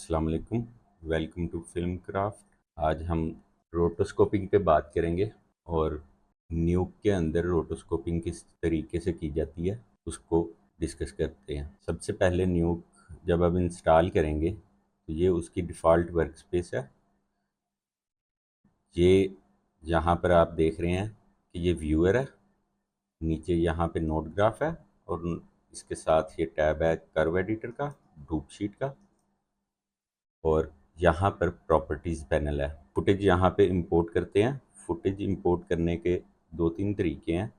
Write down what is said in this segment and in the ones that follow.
अस्सलाम वालेकुम। Welcome to Film Craft. आज हम रोटोस्कोपिंग पे बात करेंगे और न्यूक के अंदर रोटोस्कोपिंग किस तरीके से की जाती है उसको डिस्कस करते हैं। सबसे पहले न्यूक जब आप इंस्टॉल करेंगे तो ये उसकी डिफ़ॉल्ट वर्कस्पेस है। ये यहाँ पर आप देख रहे हैं कि ये व्यूअर है, नीचे यहाँ पे नोट ग्राफ है और इसके साथ ये टैब है कर्व एडिटर का, ड्रूप शीट का, और यहाँ पर प्रॉपर्टीज़ पैनल है। फुटेज यहाँ पे इंपोर्ट करते हैं। फुटेज इंपोर्ट करने के दो तीन तरीके हैं।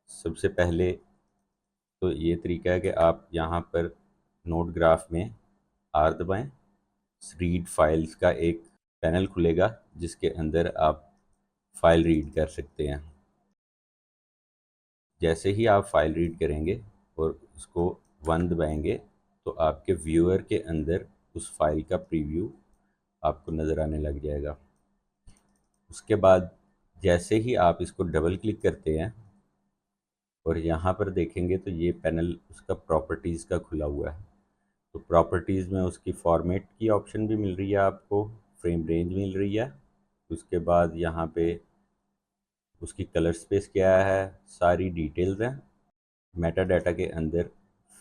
सबसे पहले तो ये तरीका है कि आप यहाँ पर नोट ग्राफ में आर दबाएं, रीड फाइल्स का एक पैनल खुलेगा जिसके अंदर आप फाइल रीड कर सकते हैं। जैसे ही आप फाइल रीड करेंगे और उसको वन दबाएंगे तो आपके व्यूअर के अंदर उस फाइल का प्रीव्यू आपको नज़र आने लग जाएगा। उसके बाद जैसे ही आप इसको डबल क्लिक करते हैं और यहाँ पर देखेंगे तो ये पैनल उसका प्रॉपर्टीज़ का खुला हुआ है। तो प्रॉपर्टीज़ में उसकी फॉर्मेट की ऑप्शन भी मिल रही है, आपको फ्रेम रेंज मिल रही है। उसके बाद यहाँ पे उसकी कलर स्पेस क्या है, सारी डिटेल्स हैं। मेटा डाटा के अंदर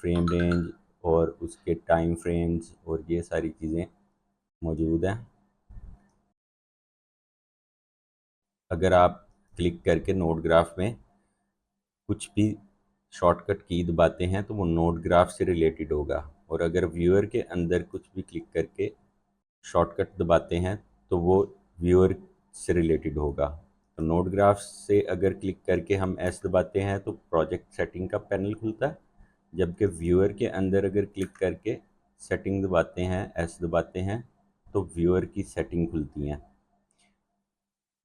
फ्रेम रेंज और उसके टाइम फ्रेम्स और ये सारी चीज़ें मौजूद हैं। अगर आप क्लिक करके नोट ग्राफ में कुछ भी शॉर्टकट की दबाते हैं तो वो नोट ग्राफ से रिलेटेड होगा, और अगर व्यूअर के अंदर कुछ भी क्लिक करके शॉर्टकट दबाते हैं तो वो व्यूअर से रिलेटेड होगा। तो नोट ग्राफ से अगर क्लिक करके हम एस दबाते हैं तो प्रोजेक्ट सेटिंग का पैनल खुलता है, जबकि व्यूअर के अंदर अगर क्लिक करके सेटिंग दबाते हैं, एस दबाते हैं, तो व्यूअर की सेटिंग खुलती हैं।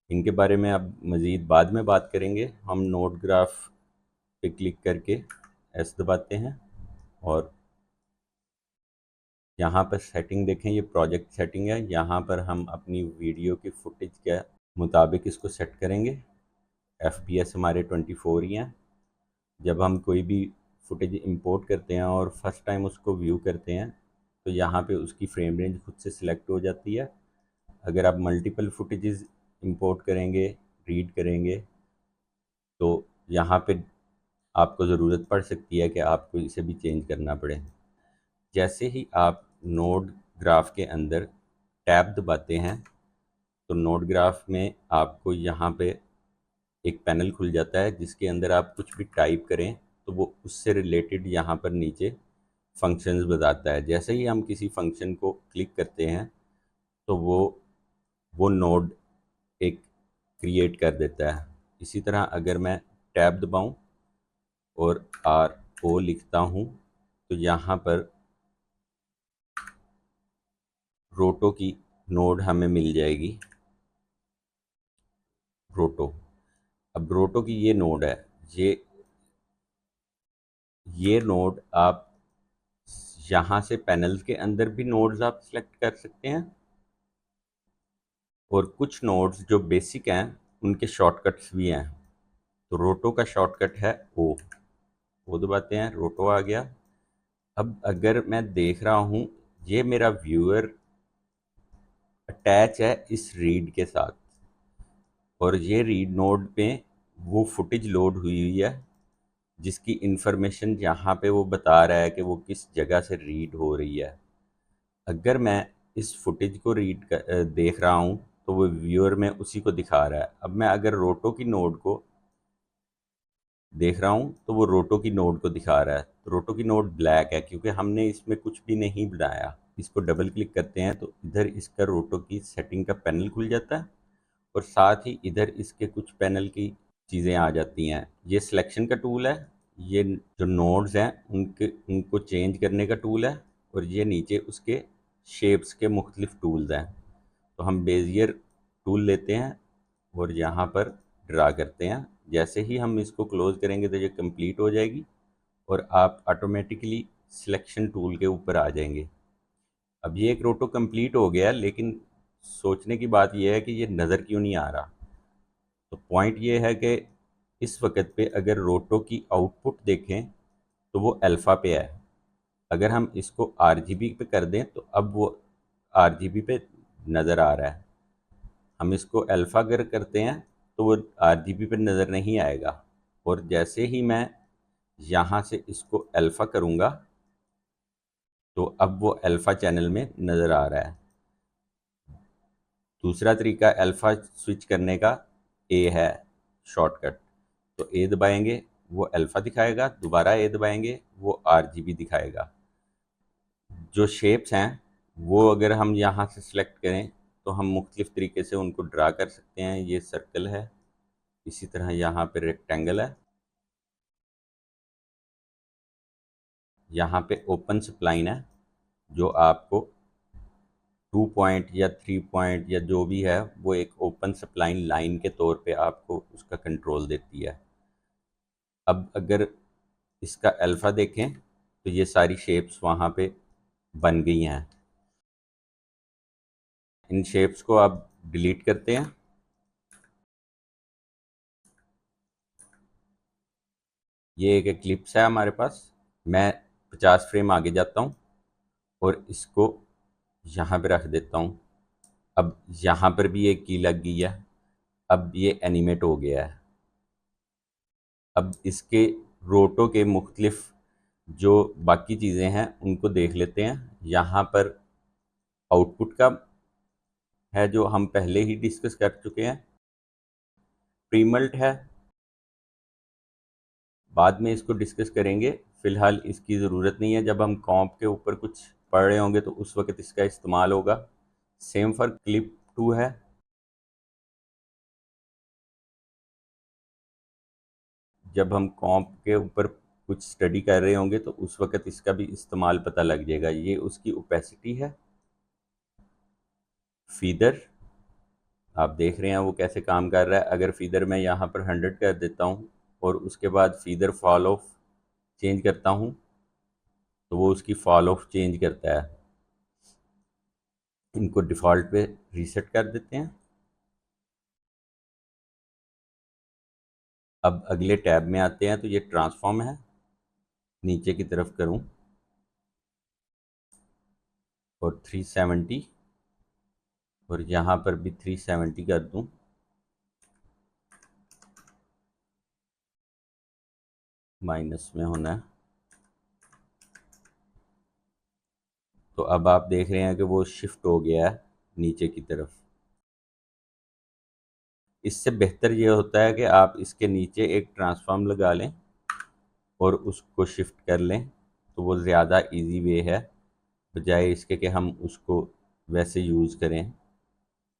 इनके बारे में अब मज़ीद बाद में बात करेंगे। हम नोट ग्राफ पे क्लिक करके एस दबाते हैं और यहाँ पर सेटिंग देखें, ये प्रोजेक्ट सेटिंग है। यहाँ पर हम अपनी वीडियो की फुटेज के मुताबिक इसको सेट करेंगे। FPS हमारे 24 ही हैं। जब हम कोई भी फुटेज इंपोर्ट करते हैं और फर्स्ट टाइम उसको व्यू करते हैं तो यहाँ पे उसकी फ्रेम रेंज खुद से सिलेक्ट हो जाती है। अगर आप मल्टीपल फुटेजेस इंपोर्ट करेंगे, रीड करेंगे, तो यहाँ पे आपको ज़रूरत पड़ सकती है कि आपको इसे भी चेंज करना पड़े। जैसे ही आप नोड ग्राफ के अंदर टैब दबाते हैं तो नोड ग्राफ में आपको यहाँ पे एक पैनल खुल जाता है जिसके अंदर आप कुछ भी टाइप करें तो वो उससे रिलेटेड यहाँ पर नीचे फंक्शंस बताता है। जैसे ही हम किसी फंक्शन को क्लिक करते हैं तो वो नोड एक क्रिएट कर देता है। इसी तरह अगर मैं टैब दबाऊं और RO लिखता हूं तो यहाँ पर रोटो की नोड हमें मिल जाएगी। रोटो, अब रोटो की ये नोड है, ये नोड आप यहाँ से पैनल्स के अंदर भी नोड्स आप सेलेक्ट कर सकते हैं, और कुछ नोड्स जो बेसिक हैं उनके शॉर्टकट्स भी हैं। तो रोटो का शॉर्टकट है ओ दबाते हैं, रोटो आ गया। अब अगर मैं देख रहा हूँ ये मेरा व्यूअर अटैच है इस रीड के साथ, और ये रीड नोड पे वो फुटेज लोड हुई हुई है जिसकी इंफॉर्मेशन यहाँ पे वो बता रहा है कि वो किस जगह से रीड हो रही है। अगर मैं इस फुटेज को देख रहा हूँ तो वो व्यूअर में उसी को दिखा रहा है। अब मैं अगर रोटो की नोड को देख रहा हूँ तो वो रोटो की नोड को दिखा रहा है। तो रोटो की नोड ब्लैक है क्योंकि हमने इसमें कुछ भी नहीं बनाया। इसको डबल क्लिक करते हैं तो इधर इसका रोटो की सेटिंग का पैनल खुल जाता है, और साथ ही इधर इसके कुछ पैनल की चीज़ें आ जाती हैं। ये सिलेक्शन का टूल है, ये जो नोड्स हैं उनको चेंज करने का टूल है, और ये नीचे उसके शेप्स के मुख्तलिफ टूल्स हैं। तो हम बेजियर टूल लेते हैं और यहाँ पर ड्रा करते हैं। जैसे ही हम इसको क्लोज़ करेंगे तो ये कंप्लीट हो जाएगी और आप ऑटोमेटिकली सिलेक्शन टूल के ऊपर आ जाएंगे। अब ये एक रोटो कंप्लीट हो गया, लेकिन सोचने की बात यह है कि ये नज़र क्यों नहीं आ रहा। तो पॉइंट ये है कि इस वक्त पे अगर रोटो की आउटपुट देखें तो वो अल्फ़ा पे है। अगर हम इसको RGB पे कर दें तो अब वो आरजीबी पे नज़र आ रहा है। हम इसको अल्फ़ा अगर करते हैं तो वो आरजीबी पे नज़र नहीं आएगा, और जैसे ही मैं यहाँ से इसको अल्फ़ा करूँगा तो अब वो अल्फ़ा चैनल में नज़र आ रहा है। दूसरा तरीका अल्फ़ा स्विच करने का ए है शॉर्टकट। तो ए दबाएंगे वो अल्फ़ा दिखाएगा, दोबारा ए दबाएंगे वो आरजीबी दिखाएगा। जो शेप्स हैं वो अगर हम यहाँ से सिलेक्ट करें तो हम मुख्तलिफ़ तरीके से उनको ड्रा कर सकते हैं। ये सर्कल है, इसी तरह यहाँ पे रेक्टेंगल है, यहाँ पे ओपन स्प्लाइन है जो आपको 2 पॉइंट या 3 पॉइंट या जो भी है वो एक ओपन स्प्लाइन लाइन के तौर पे आपको उसका कंट्रोल देती है। अब अगर इसका अल्फ़ा देखें तो ये सारी शेप्स वहाँ पे बन गई हैं। इन शेप्स को आप डिलीट करते हैं। ये एक एक्लिप्स है हमारे पास। मैं 50 फ्रेम आगे जाता हूँ और इसको यहाँ पे रख देता हूँ। अब यहाँ पर भी एक की लग गई है। अब ये एनिमेट हो गया है। अब इसके रोटो के मुख्तलिफ जो बाकी चीज़ें हैं उनको देख लेते हैं। यहाँ पर आउटपुट का है जो हम पहले ही डिस्कस कर चुके हैं। प्रीमल्ट है, बाद में इसको डिस्कस करेंगे, फ़िलहाल इसकी ज़रूरत नहीं है। जब हम कॉम्प के ऊपर कुछ पढ़ रहे होंगे तो उस वक्त इसका इस्तेमाल होगा। सेम फॉर क्लिप 2 है। जब हम कॉम्प के ऊपर कुछ स्टडी कर रहे होंगे तो उस वक्त इसका भी इस्तेमाल पता लग जाएगा। ये उसकी ओपेसिटी है। फीदर आप देख रहे हैं वो कैसे काम कर रहा है। अगर फीदर मैं यहाँ पर 100 कर देता हूँ और उसके बाद फीदर फॉल ऑफ चेंज करता हूँ तो वो उसकी फॉल ऑफ चेंज करता है। इनको डिफ़ॉल्ट पे रीसेट कर देते हैं। अब अगले टैब में आते हैं तो ये ट्रांसफॉर्म है, नीचे की तरफ करूं और 370 और यहाँ पर भी 370 कर दूं। माइनस में होना है। तो अब आप देख रहे हैं कि वो शिफ्ट हो गया है नीचे की तरफ। इससे बेहतर ये होता है कि आप इसके नीचे एक ट्रांसफॉर्म लगा लें और उसको शिफ्ट कर लें, तो वो ज़्यादा इजी वे है बजाय इसके कि हम उसको वैसे यूज़ करें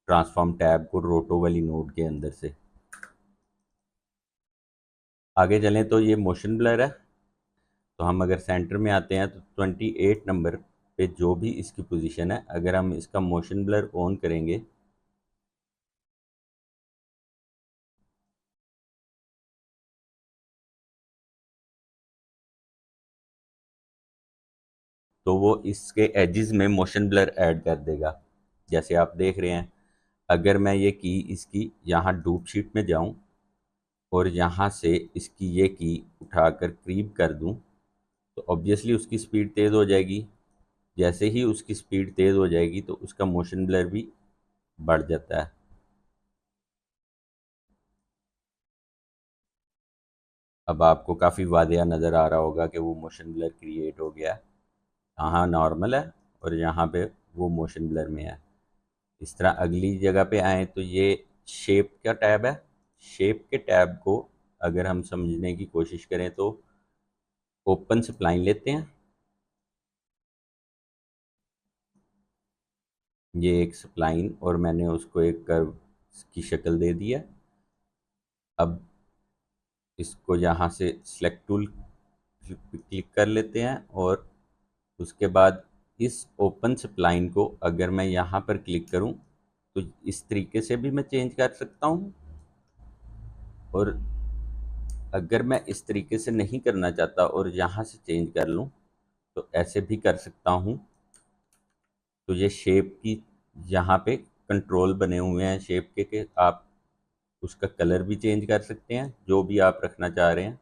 ट्रांसफॉर्म टैब को रोटो वाली नोड के अंदर से। आगे चलें तो ये मोशन ब्लर है। तो हम अगर सेंटर में आते हैं तो 28 नंबर पे जो भी इसकी पोजीशन है, अगर हम इसका मोशन ब्लर ऑन करेंगे तो वो इसके एजेस में मोशन ब्लर ऐड कर देगा। जैसे आप देख रहे हैं, अगर मैं ये की इसकी यहाँ डूब शीट में जाऊँ और यहाँ से इसकी ये की उठाकर करीब कर दूँ तो ऑब्वियसली उसकी स्पीड तेज़ हो जाएगी। जैसे ही उसकी स्पीड तेज़ हो जाएगी तो उसका मोशन ब्लर भी बढ़ जाता है। अब आपको काफ़ी वादिया नज़र आ रहा होगा कि वो मोशन ब्लर क्रिएट हो गया। यहाँ नॉर्मल है और यहाँ पे वो मोशन ब्लर में है। इस तरह अगली जगह पे आए तो ये शेप का टैब है। शेप के टैब को अगर हम समझने की कोशिश करें तो ओपन स्प्लाइन लेते हैं। ये एक स्प्लाइन और मैंने उसको एक कर्व की शक्ल दे दी है। अब इसको यहाँ से सेलेक्ट टूल क्लिक कर लेते हैं और उसके बाद इस ओपन स्प्लाइन को अगर मैं यहाँ पर क्लिक करूँ तो इस तरीके से भी मैं चेंज कर सकता हूँ, और अगर मैं इस तरीके से नहीं करना चाहता और यहाँ से चेंज कर लूँ तो ऐसे भी कर सकता हूँ। तो ये शेप की यहाँ पे कंट्रोल बने हुए हैं शेप के कि आप उसका कलर भी चेंज कर सकते हैं जो भी आप रखना चाह रहे हैं।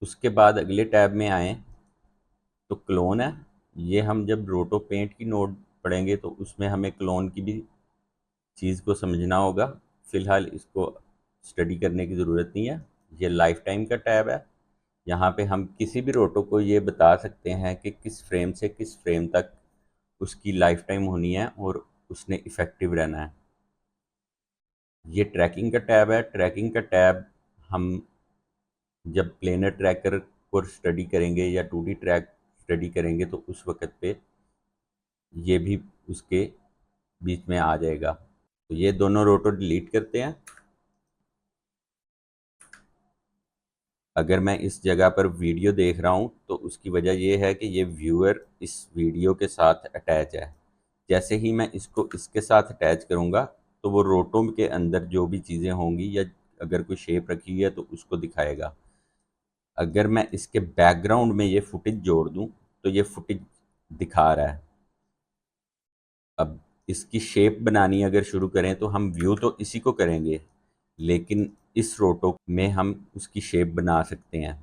उसके बाद अगले टैब में आएँ तो क्लोन है। ये हम जब रोटो पेंट की नोड पढ़ेंगे तो उसमें हमें क्लोन की भी चीज़ को समझना होगा। फ़िलहाल इसको स्टडी करने की ज़रूरत नहीं है। ये लाइफ टाइम का टैब है। यहाँ पे हम किसी भी रोटो को ये बता सकते हैं कि किस फ्रेम से किस फ्रेम तक उसकी लाइफ टाइम होनी है और उसने इफ़ेक्टिव रहना है। ये ट्रैकिंग का टैब है। ट्रैकिंग का टैब हम जब प्लेनर ट्रैकर को स्टडी करेंगे या 2D ट्रैक स्टडी करेंगे तो उस वक़्त पे ये भी उसके बीच में आ जाएगा। तो ये दोनों रोटो डिलीट करते हैं। अगर मैं इस जगह पर वीडियो देख रहा हूँ तो उसकी वजह ये है कि ये व्यूअर इस वीडियो के साथ अटैच है। जैसे ही मैं इसको इसके साथ अटैच करूँगा तो वो रोटो के अंदर जो भी चीज़ें होंगी या अगर कोई शेप रखी हुई है तो उसको दिखाएगा। अगर मैं इसके बैकग्राउंड में ये फुटेज जोड़ दूँ तो ये फुटेज दिखा रहा है। अब इसकी शेप बनानी अगर शुरू करें तो हम व्यू तो इसी को करेंगे, लेकिन इस रोटो में हम उसकी शेप बना सकते हैं।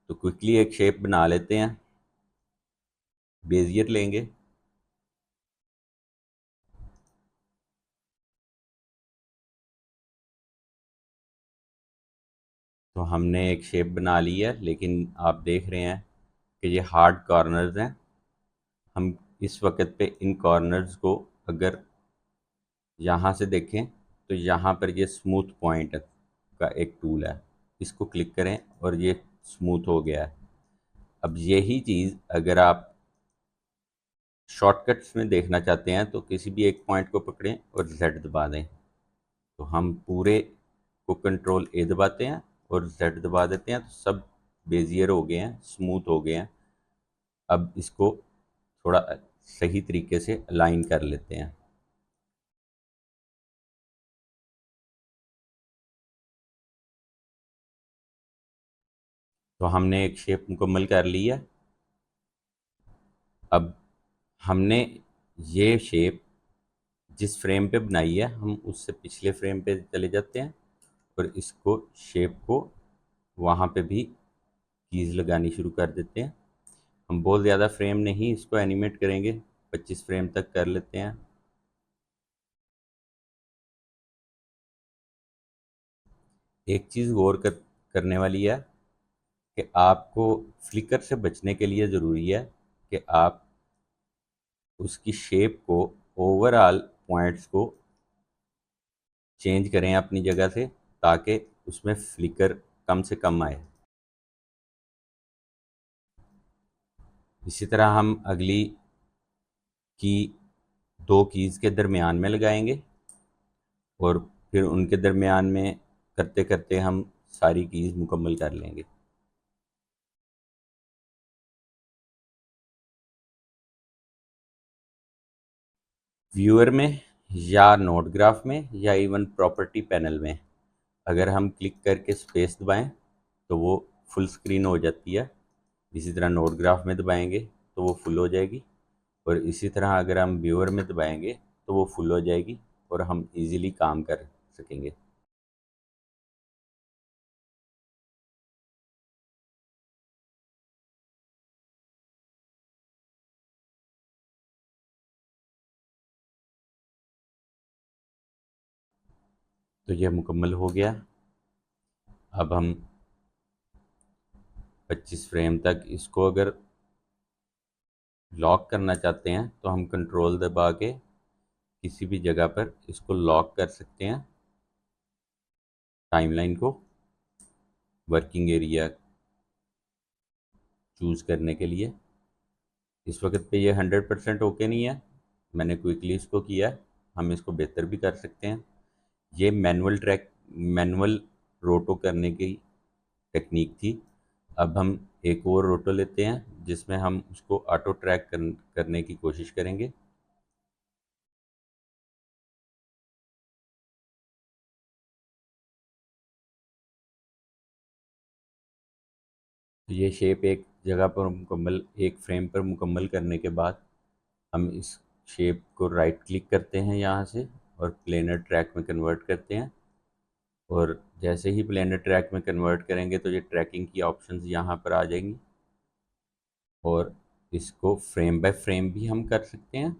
तो क्विकली एक शेप बना लेते हैं। बेजियर लेंगे। तो हमने एक शेप बना ली है, लेकिन आप देख रहे हैं कि ये हार्ड कॉर्नर्स हैं। हम इस वक्त पे इन कॉर्नर्स को अगर यहाँ से देखें तो यहाँ पर ये स्मूथ पॉइंट का एक टूल है, इसको क्लिक करें और ये स्मूथ हो गया है। अब यही चीज़ अगर आप शॉर्टकट्स में देखना चाहते हैं तो किसी भी एक पॉइंट को पकड़ें और Z दबा दें। तो हम पूरे को कंट्रोल A दबाते हैं और Z दबा देते हैं तो सब बेजियर हो गए हैं, स्मूथ हो गए हैं। अब इसको थोड़ा सही तरीके से अलाइन कर लेते हैं। तो हमने एक शेप मुकम्मल कर ली है। अब हमने ये शेप जिस फ्रेम पे बनाई है हम उससे पिछले फ्रेम पे चले जाते हैं और इसको शेप को वहाँ पे भी कीज़ लगानी शुरू कर देते हैं। हम बहुत ज़्यादा फ्रेम नहीं इसको एनिमेट करेंगे, 25 फ्रेम तक कर लेते हैं। एक चीज़ करने वाली है कि आपको फ्लिकर से बचने के लिए ज़रूरी है कि आप उसकी शेप को ओवरऑल पॉइंट्स को चेंज करें अपनी जगह से, ताकि उसमें फ्लिकर कम से कम आए। इसी तरह हम अगली की दो कीज़ के दरमियान में लगाएंगे और फिर उनके दरमियान में करते करते हम सारी कीज़ मुकम्मल कर लेंगे। व्यूअर में या नोट ग्राफ में या इवन प्रॉपर्टी पैनल में अगर हम क्लिक करके स्पेस दबाएं तो वो फुल स्क्रीन हो जाती है। इसी तरह नोट ग्राफ में दबाएंगे तो वो फुल हो जाएगी और इसी तरह अगर हम व्यूअर में दबाएंगे तो वो फुल हो जाएगी और हम इजीली काम कर सकेंगे। तो यह मुकम्मल हो गया। अब हम 25 फ्रेम तक इसको अगर लॉक करना चाहते हैं तो हम कंट्रोल दबा के किसी भी जगह पर इसको लॉक कर सकते हैं। टाइमलाइन को वर्किंग एरिया चूज़ करने के लिए इस वक्त पे ये 100% ओके नहीं है, मैंने क्विकली इसको किया है। हम इसको बेहतर भी कर सकते हैं। ये मैनुअल रोटो करने की टेक्निक थी। अब हम एक और रोटो लेते हैं जिसमें हम उसको ऑटो ट्रैक करने की कोशिश करेंगे। तो ये शेप एक फ्रेम पर मुकम्मल करने के बाद हम इस शेप को राइट क्लिक करते हैं यहाँ से और प्लेनर ट्रैक में कन्वर्ट करते हैं। और जैसे ही प्लेनर ट्रैक में कन्वर्ट करेंगे तो ये ट्रैकिंग की ऑप्शंस यहाँ पर आ जाएंगी और इसको फ्रेम बाय फ्रेम भी हम कर सकते हैं,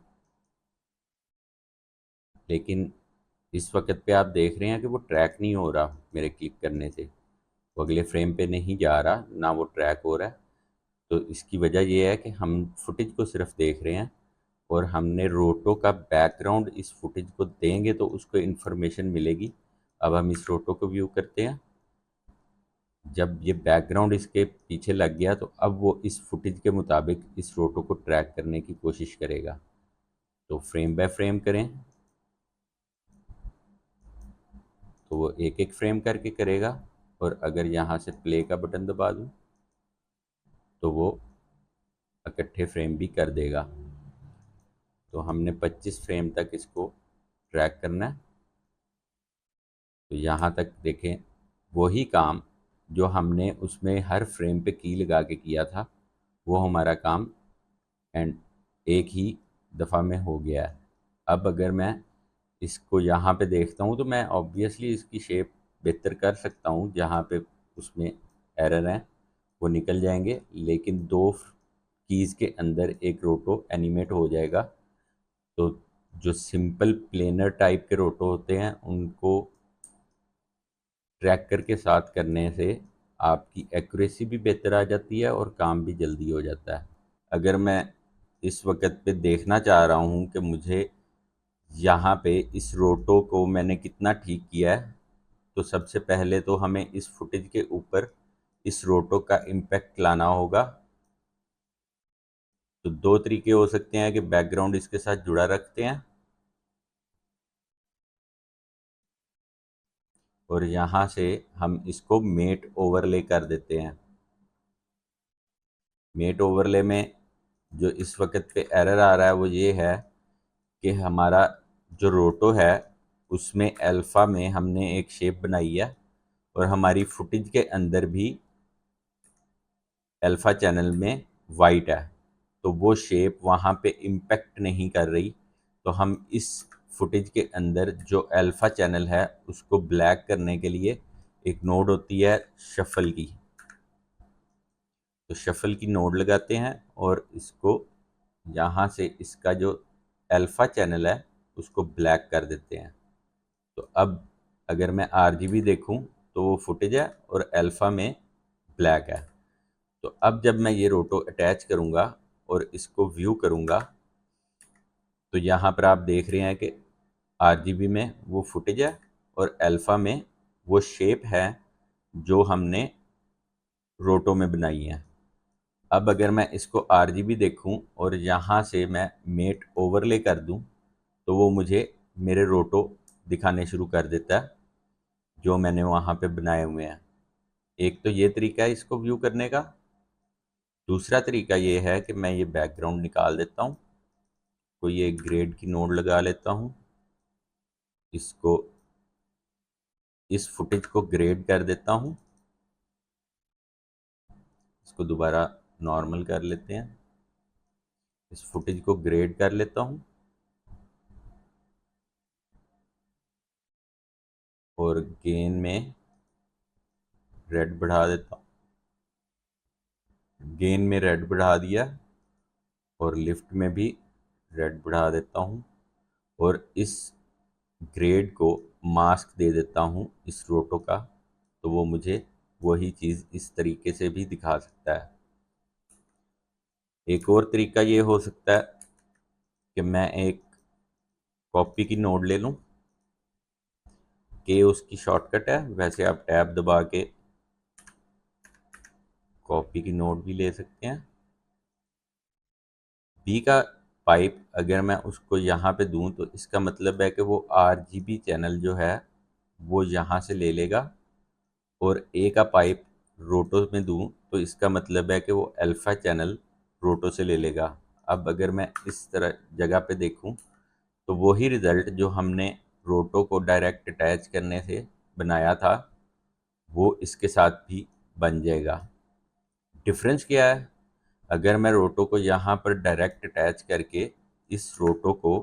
लेकिन इस वक्त पे आप देख रहे हैं कि वो ट्रैक नहीं हो रहा मेरे क्लिक करने से, वो अगले फ्रेम पे नहीं जा रहा, ना वो ट्रैक हो रहा है। तो इसकी वजह ये है कि हम फुटेज को सिर्फ देख रहे हैं, और हमने रोटो का बैकग्राउंड इस फुटेज को देंगे तो उसको इन्फॉर्मेशन मिलेगी। अब हम इस रोटो को व्यू करते हैं। जब ये बैकग्राउंड इसके पीछे लग गया तो अब वो इस फुटेज के मुताबिक इस रोटो को ट्रैक करने की कोशिश करेगा। तो फ्रेम बाय फ्रेम करें तो वो एक एक फ्रेम करके करेगा, और अगर यहाँ से प्ले का बटन दबा दूँ तो वो इकट्ठे फ्रेम भी कर देगा। तो हमने 25 फ्रेम तक इसको ट्रैक करना है। तो यहाँ तक देखें, वही काम जो हमने उसमें हर फ्रेम पे की लगा के किया था, वो हमारा काम एंड एक ही दफ़ा में हो गया है। अब अगर मैं इसको यहाँ पे देखता हूँ तो मैं ऑब्वियसली इसकी शेप बेहतर कर सकता हूँ, जहाँ पे उसमें एरर हैं वो निकल जाएंगे, लेकिन दो कीज़ के अंदर एक रोटो एनिमेट हो जाएगा। तो जो सिंपल प्लेनर टाइप के रोटो होते हैं उनको ट्रैकर के साथ करने से आपकी एक्यूरेसी भी बेहतर आ जाती है और काम भी जल्दी हो जाता है। अगर मैं इस वक्त पे देखना चाह रहा हूँ कि मुझे यहाँ पे इस रोटो को मैंने कितना ठीक किया है, तो सबसे पहले तो हमें इस फुटेज के ऊपर इस रोटो का इम्पैक्ट लाना होगा। तो दो तरीके हो सकते हैं कि बैकग्राउंड इसके साथ जुड़ा रखते हैं, और यहाँ से हम इसको मेट ओवरले कर देते हैं। मेट ओवरले में जो इस वक्त पे एरर आ रहा है वो ये है कि हमारा जो रोटो है उसमें अल्फ़ा में हमने एक शेप बनाई है, और हमारी फुटेज के अंदर भी अल्फ़ा चैनल में वाइट है, तो वो शेप वहाँ पे इम्पेक्ट नहीं कर रही। तो हम इस फुटेज के अंदर जो अल्फ़ा चैनल है उसको ब्लैक करने के लिए एक नोड होती है शफल की, तो शफल की नोड लगाते हैं और इसको यहाँ से इसका जो अल्फ़ा चैनल है उसको ब्लैक कर देते हैं। तो अब अगर मैं आरजीबी देखूं तो वो फुटेज है और अल्फ़ा में ब्लैक है। तो अब जब मैं ये रोटो अटैच करूँगा और इसको व्यू करूँगा तो यहाँ पर आप देख रहे हैं कि आरजीबी में वो फुटेज है और अल्फ़ा में वो शेप है जो हमने रोटो में बनाई है। अब अगर मैं इसको आरजीबी देखूं और यहाँ से मैं मेट ओवरले कर दूं तो वो मुझे मेरे रोटो दिखाने शुरू कर देता है जो मैंने वहाँ पे बनाए हुए हैं। एक तो ये तरीका है इसको व्यू करने का। दूसरा तरीका ये है कि मैं ये बैकग्राउंड निकाल देता हूँ, कोई एक ग्रेड की नोड लगा लेता हूँ, इसको इस फुटेज को ग्रेड कर देता हूँ, इसको दोबारा नॉर्मल कर लेते हैं, इस फुटेज को ग्रेड कर लेता हूँ और गेन में रेड बढ़ा देता हूँ, गेन में रेड बढ़ा दिया और लिफ्ट में भी रेड बढ़ा देता हूँ, और इस ग्रेड को मास्क दे देता हूँ इस रोटो का, तो वो मुझे वही चीज़ इस तरीके से भी दिखा सकता है। एक और तरीका ये हो सकता है कि मैं एक कॉपी की नोड ले लूँ, के उसकी शॉर्टकट है, वैसे आप टैब दबा के कॉपी की नोड भी ले सकते हैं। बी का पाइप अगर मैं उसको यहाँ पे दूं तो इसका मतलब है कि वो आरजीबी चैनल जो है वो यहाँ से ले लेगा, और ए का पाइप रोटो में दूं तो इसका मतलब है कि वो अल्फ़ा चैनल रोटो से ले लेगा। अब अगर मैं इस तरह जगह पे देखूं तो वही रिज़ल्ट जो हमने रोटो को डायरेक्ट अटैच करने से बनाया था वो इसके साथ भी बन जाएगा। डिफरेंस क्या है? अगर मैं रोटो को यहाँ पर डायरेक्ट अटैच करके इस रोटो को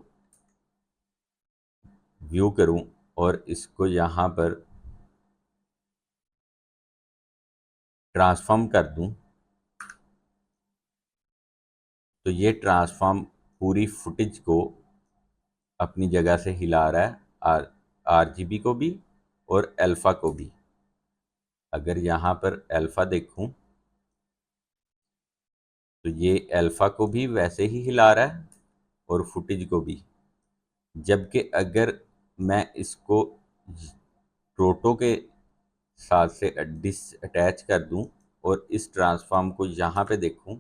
व्यू करूं और इसको यहाँ पर ट्रांसफॉर्म कर दूं तो ये ट्रांसफॉर्म पूरी फुटेज को अपनी जगह से हिला रहा है, आरजीबी को भी और अल्फ़ा को भी। अगर यहाँ पर अल्फ़ा देखूं तो ये अल्फ़ा को भी वैसे ही हिला रहा है और फुटेज को भी। जबकि अगर मैं इसको रोटो के साथ से अटैच कर दूं और इस ट्रांसफॉर्म को यहाँ पे देखूं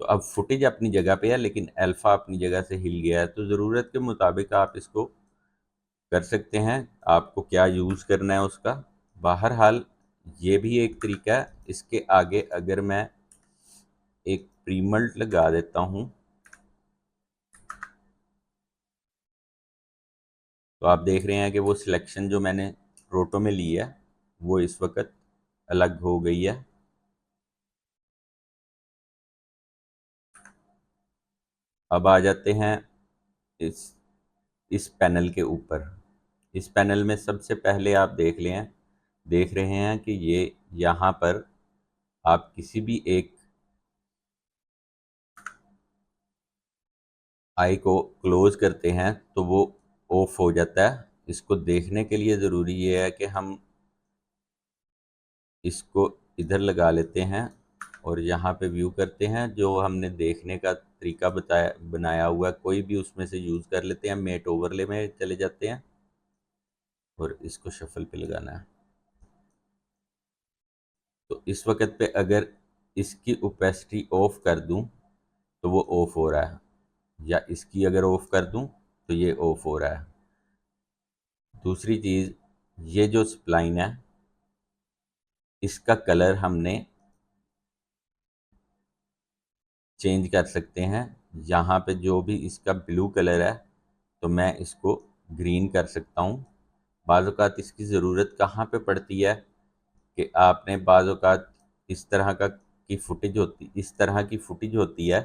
तो अब फुटेज अपनी जगह पे है लेकिन अल्फ़ा अपनी जगह से हिल गया है। तो ज़रूरत के मुताबिक आप इसको कर सकते हैं, आपको क्या यूज़ करना है उसका। बहरहाल ये भी एक तरीका है। इसके आगे अगर मैं एक प्रीमल्ट लगा देता हूँ तो आप देख रहे हैं कि वो सिलेक्शन जो मैंने रोटो में ली है वो इस वक्त अलग हो गई है। अब आ जाते हैं इस इस पैनल के ऊपर। इस पैनल में सबसे पहले आप देख रहे हैं कि ये यहाँ पर आप किसी भी एक आई को क्लोज करते हैं तो वो ऑफ हो जाता है। इसको देखने के लिए ज़रूरी ये है कि हम इसको इधर लगा लेते हैं और यहाँ पे व्यू करते हैं। जो हमने देखने का तरीका बनाया हुआ है कोई भी उसमें से यूज़ कर लेते हैं। मेट ओवरले में चले जाते हैं और इसको शफल पे लगाना है। तो इस वक्त पे अगर इसकी ओपेसिटी ऑफ कर दूं तो वो ऑफ हो रहा है, या इसकी अगर ऑफ कर दूं तो ये ऑफ हो रहा है। दूसरी चीज़, ये जो स्प्लाइन है इसका कलर हमने चेंज कर सकते हैं। यहाँ पे जो भी इसका ब्लू कलर है तो मैं इसको ग्रीन कर सकता हूँ। बाज़ औक़ात इसकी ज़रूरत कहाँ पे पड़ती है कि आपने बाज़ औक़ात इस तरह की फुटेज होती है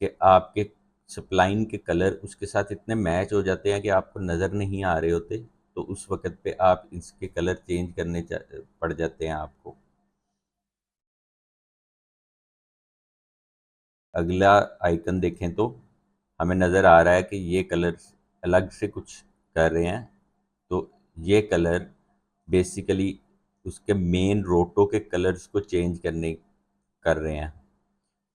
कि आपके सप्लाइन के कलर उसके साथ इतने मैच हो जाते हैं कि आपको नज़र नहीं आ रहे होते। तो उस वक़्त पे आप इसके कलर चेंज करने पड़ जाते हैं आपको। अगला आइकन देखें तो हमें नज़र आ रहा है कि ये कलर अलग से कुछ कर रहे हैं। तो ये कलर बेसिकली उसके मेन रोटो के कलर्स को चेंज कर रहे हैं।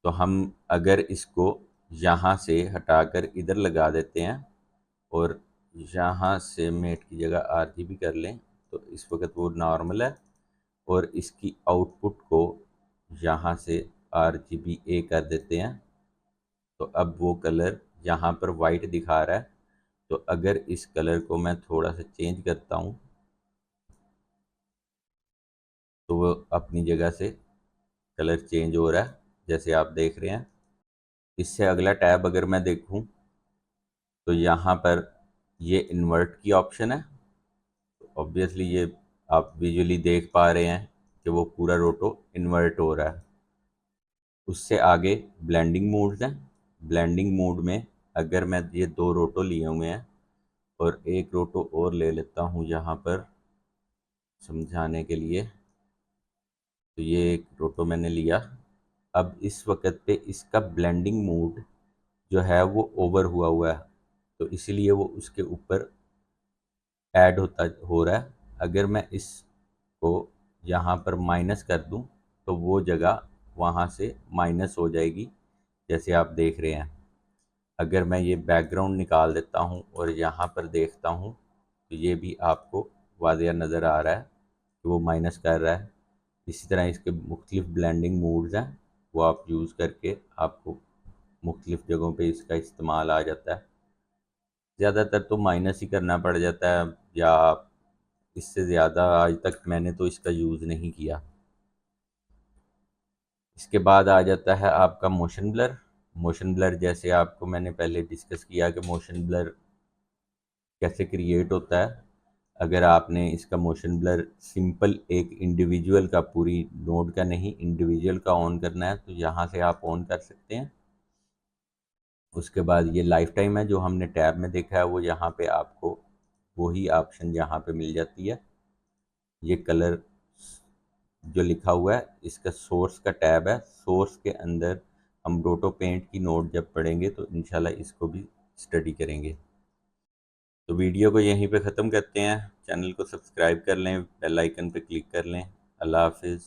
तो हम अगर इसको यहाँ से हटाकर इधर लगा देते हैं और यहाँ से मेट की जगह आरजीबी कर लें तो इस वक्त वो नॉर्मल है। और इसकी आउटपुट को यहाँ से RGBA कर देते हैं तो अब वो कलर यहाँ पर वाइट दिखा रहा है। तो अगर इस कलर को मैं थोड़ा सा चेंज करता हूँ तो वो अपनी जगह से कलर चेंज हो रहा है जैसे आप देख रहे हैं। इससे अगला टैब अगर मैं देखूँ तो यहाँ पर ये इन्वर्ट की ऑप्शन है। तो ऑब्वियसली ये आप विजुअली देख पा रहे हैं कि वो पूरा रोटो इन्वर्ट हो रहा है। उससे आगे ब्लेंडिंग मोड्स हैं। ब्लेंडिंग मोड में अगर मैं ये दो रोटो लिए हुए हैं और एक रोटो और ले लेता हूँ यहाँ पर समझाने के लिए। तो ये एक रोटो मैंने लिया। अब इस वक्त पे इसका ब्लेंडिंग मोड जो है वो ओवर हुआ है तो इसीलिए वो उसके ऊपर ऐड हो रहा है। अगर मैं इसको यहाँ पर माइनस कर दूँ तो वो जगह वहाँ से माइनस हो जाएगी जैसे आप देख रहे हैं। अगर मैं ये बैकग्राउंड निकाल देता हूँ और यहाँ पर देखता हूँ तो ये भी आपको वाज़िया नज़र आ रहा है कि वो माइनस कर रहा है। इसी तरह इसके मुख्तलिफ ब्लेंडिंग मोड्स हैं, वो आप यूज़ करके आपको मुख्तलिफ जगहों पे इसका इस्तेमाल आ जाता है। ज़्यादातर तो माइनस ही करना पड़ जाता है, या इससे ज़्यादा आज तक मैंने तो इसका यूज़ नहीं किया। इसके बाद आ जाता है आपका मोशन ब्लर। मोशन ब्लर जैसे आपको मैंने पहले डिस्कस किया कि मोशन ब्लर कैसे क्रिएट होता है। अगर आपने इसका मोशन ब्लर सिंपल एक इंडिविजुअल का, पूरी नोड का नहीं, इंडिविजुअल का ऑन करना है तो यहाँ से आप ऑन कर सकते हैं। उसके बाद ये लाइफ टाइम है जो हमने टैब में देखा है, वो यहाँ पे आपको वही ऑप्शन यहाँ पे मिल जाती है। ये कलर जो लिखा हुआ है इसका सोर्स का टैब है। सोर्स के अंदर हम रोटो पेंट की नोट जब पढ़ेंगे तो इंशाल्लाह इसको भी स्टडी करेंगे। तो वीडियो को यहीं पे ख़त्म करते हैं। चैनल को सब्सक्राइब कर लें, बेल आइकन पे क्लिक कर लें। अल्लाह हाफिज़।